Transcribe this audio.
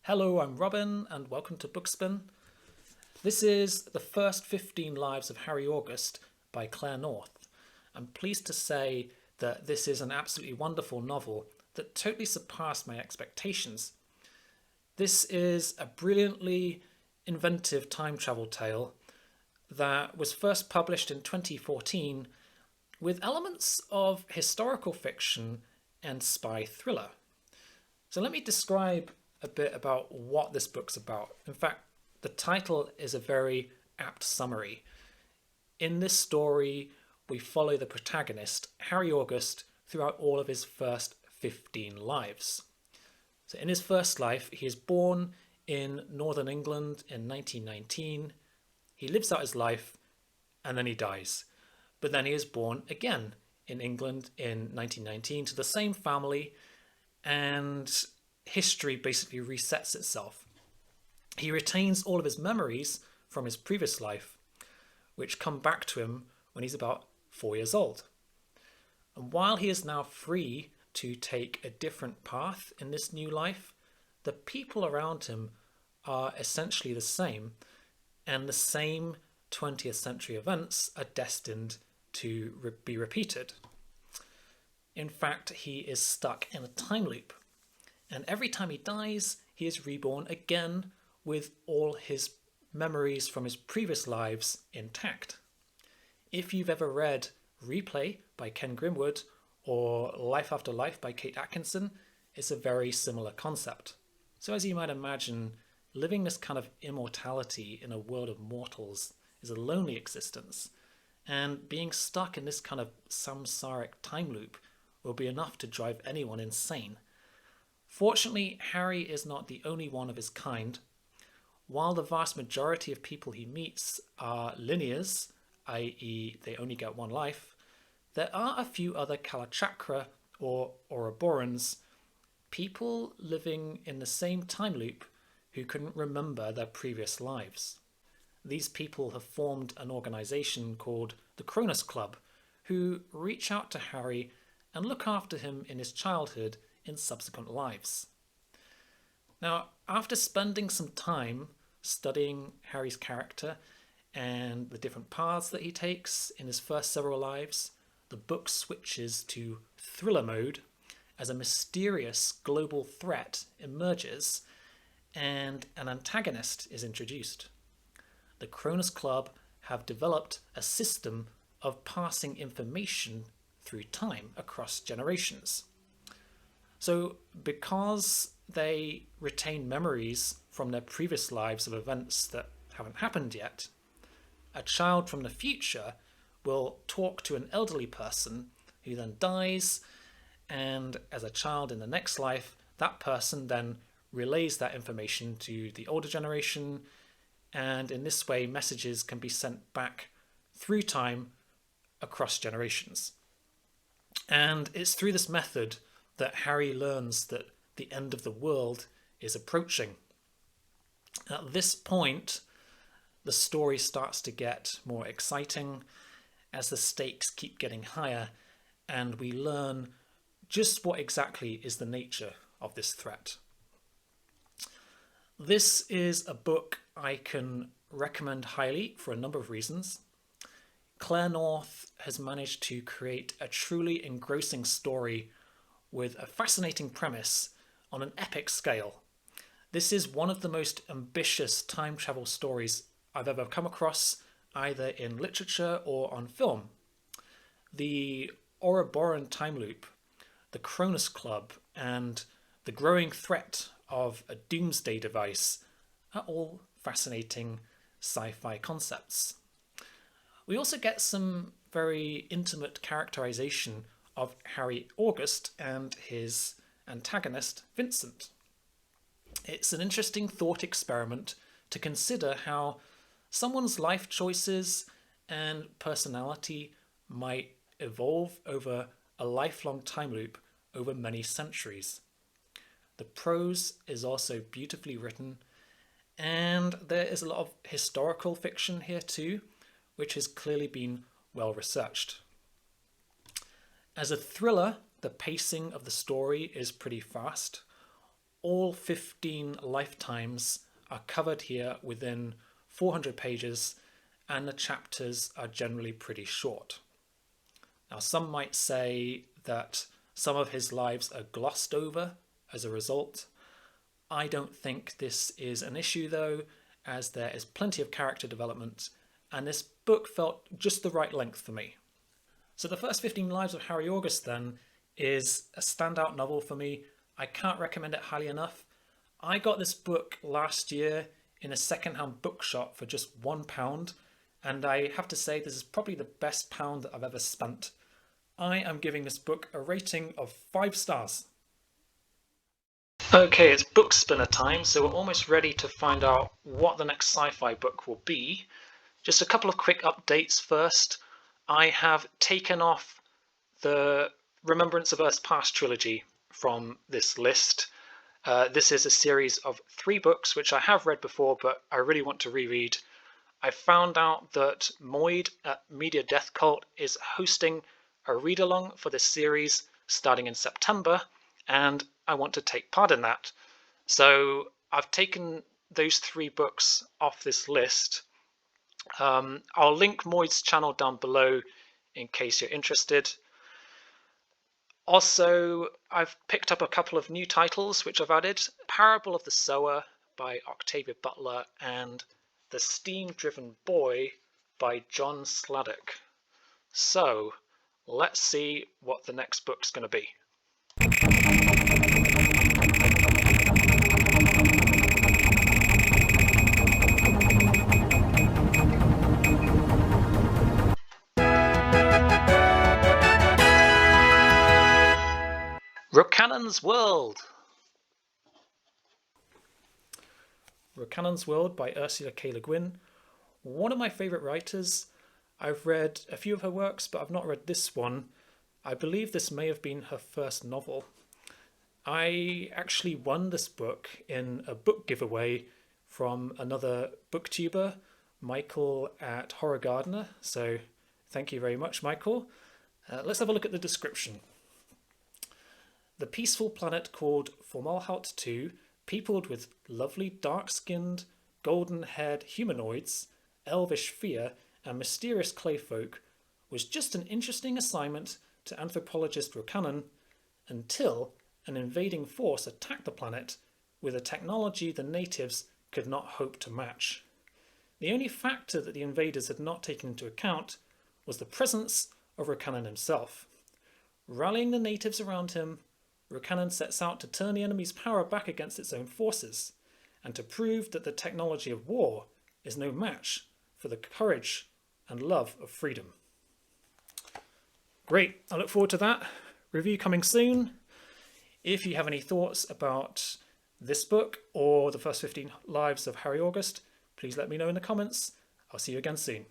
Hello, I'm Robin, and welcome to BookSpin. This is the first 15 lives of Harry August by Claire North. I'm pleased to say that this is an absolutely wonderful novel that totally surpassed my expectations. This is a brilliantly inventive time travel tale that was first published in 2014 with elements of historical fiction and spy thriller. So let me describe a bit about what this book's about. In fact, the title is a very apt summary. In this story, we follow the protagonist, Harry August, throughout all of his first 15 lives. So in his first life, he is born in Northern England in 1919. He lives out his life and then he dies. But then he is born again in England in 1919 to the same family, and history basically resets itself. He retains all of his memories from his previous life, which come back to him when he's about 4 years old. And while he is now free to take a different path in this new life, the people around him are essentially the same, and the same 20th century events are destined to be repeated. In fact, he is stuck in a time loop, and every time he dies, he is reborn again with all his memories from his previous lives intact. If you've ever read Replay by Ken Grimwood or Life After Life by Kate Atkinson, it's a very similar concept. So as you might imagine, living this kind of immortality in a world of mortals is a lonely existence, and being stuck in this kind of samsaric time loop will be enough to drive anyone insane. Fortunately, Harry is not the only one of his kind. While the vast majority of people he meets are linears, i.e. they only get one life, there are a few other Kalachakra or Ouroborans, people living in the same time loop who couldn't remember their previous lives. These people have formed an organisation called the Cronus Club, who reach out to Harry and look after him in his childhood in subsequent lives. Now, after spending some time studying Harry's character and the different paths that he takes in his first several lives, the book switches to thriller mode as a mysterious global threat emerges and an antagonist is introduced. The Cronus Club have developed a system of passing information through time across generations. So because they retain memories from their previous lives of events that haven't happened yet, a child from the future will talk to an elderly person who then dies, and as a child in the next life, that person then relays that information to the older generation, and in this way messages can be sent back through time across generations. And it's through this method that Harry learns that the end of the world is approaching. At this point, the story starts to get more exciting as the stakes keep getting higher, and we learn just what exactly is the nature of this threat. This is a book I can recommend highly for a number of reasons. Claire North has managed to create a truly engrossing story with a fascinating premise on an epic scale. This is one of the most ambitious time travel stories I've ever come across, either in literature or on film. The Ouroboran time loop, the Cronus Club, and the growing threat of a doomsday device are all fascinating sci-fi concepts. We also get some very intimate characterization of Harry August and his antagonist, Vincent. It's an interesting thought experiment to consider how someone's life choices and personality might evolve over a lifelong time loop over many centuries. The prose is also beautifully written, and there is a lot of historical fiction here too, which has clearly been well researched. As a thriller, the pacing of the story is pretty fast. all 15 lifetimes are covered here within 400 pages, and the chapters are generally pretty short. Now, some might say that some of his lives are glossed over as a result. I don't think this is an issue though, as there is plenty of character development, and this book felt just the right length for me. So the first 15 Lives of Harry August then is a standout novel for me. I can't recommend it highly enough. I got this book last year in a second-hand bookshop for just £1, and I have to say this is probably the best pound that I've ever spent. I am giving this book a rating of 5 stars. Okay, it's BookSpinner time, so we're almost ready to find out what the next sci-fi book will be. Just a couple of quick updates first. I have taken off the Remembrance of Earth's Past trilogy from this list. This is a series of 3 books which I have read before, but I really want to reread. I found out that Moid at Media Death Cult is hosting a read-along for this series starting in September, and I want to take part in that. So I've taken those 3 books off this list. I'll link Moid's channel down below in case you're interested. Also, I've picked up a couple of new titles which I've added. Parable of the Sower by Octavia Butler and The Steam-Driven Boy by John Sladek. So let's see what the next book's going to be. Rocannon's World! Rocannon's World by Ursula K. Le Guin. One of my favourite writers. I've read a few of her works, but I've not read this one. I believe this may have been her first novel. I actually won this book in a book giveaway from another booktuber, Michael at Horror Gardener. So thank you very much, Michael. Let's have a look at the description. The peaceful planet called Formalhaut 2, peopled with lovely dark-skinned, golden-haired humanoids, elvish fear, and mysterious clayfolk, was just an interesting assignment to anthropologist Rocannon until an invading force attacked the planet with a technology the natives could not hope to match. The only factor that the invaders had not taken into account was the presence of Rocannon himself. Rallying the natives around him, Rocannon sets out to turn the enemy's power back against its own forces, and to prove that the technology of war is no match for the courage and love of freedom. Great, I look forward to that. Review coming soon. If you have any thoughts about this book or the first 15 lives of Harry August, please let me know in the comments. I'll see you again soon.